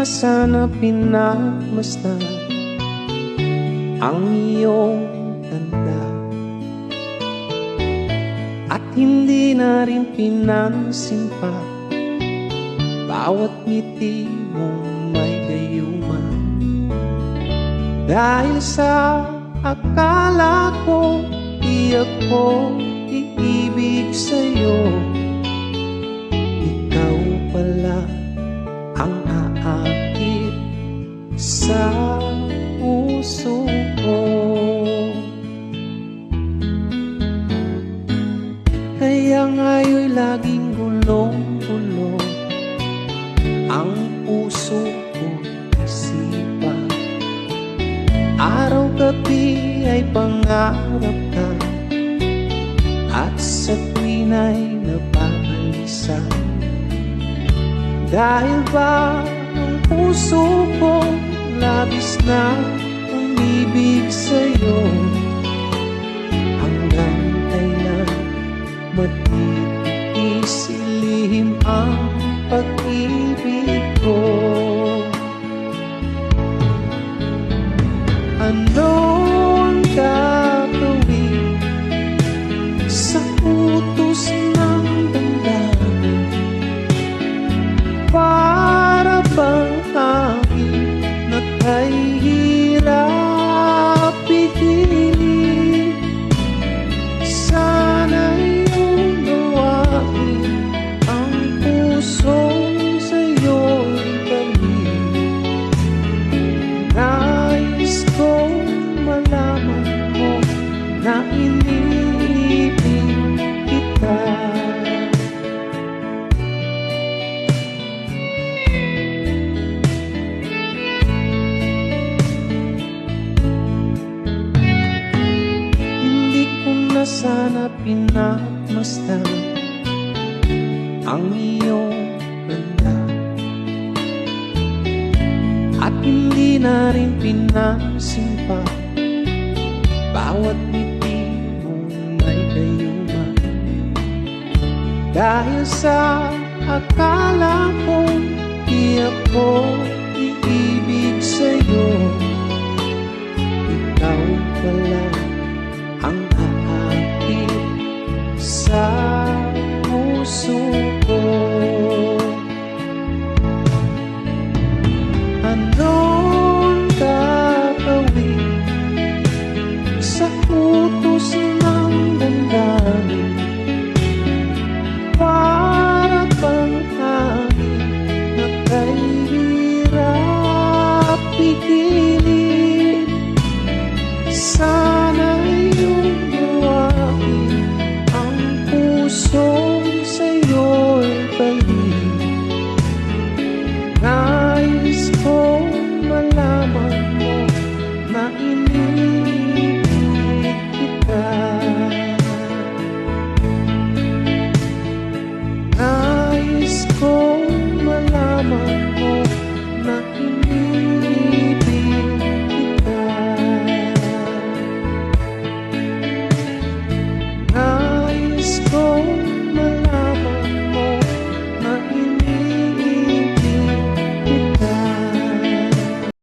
na sana pinagmasdan ang iyong ganda, at hindi na rin pinansin pa bawat ngiti mong may gayuma. Dahil sa akala ko di ako iibig sa'yo, ikaw pala ang aakit sa puso ko. Kaya nga'y laging gulong-gulo ang puso ko, isipan. Araw-gabi ay pangarap ka, at sa tuwin ay nababalisa. Dahil ba ang puso ko labis na umibig sa'yo, hanggang kailan matitisilihim ang pag-ibig ko? Ano ang gagawin sa utos ng damdamin? Para bang aking nakahihirap pigilin? Sana'y unawain ang pusong sa'yo'y galing. Nais kong malaman mo na iniibig kita. Hindi ko na sana pinagmasdan ang iyong ganda, at hindi na rin pinansin pa bawat ngiti mong may gayuma. Dahil sa akala ko di ako iibig sa'yo, ikaw pala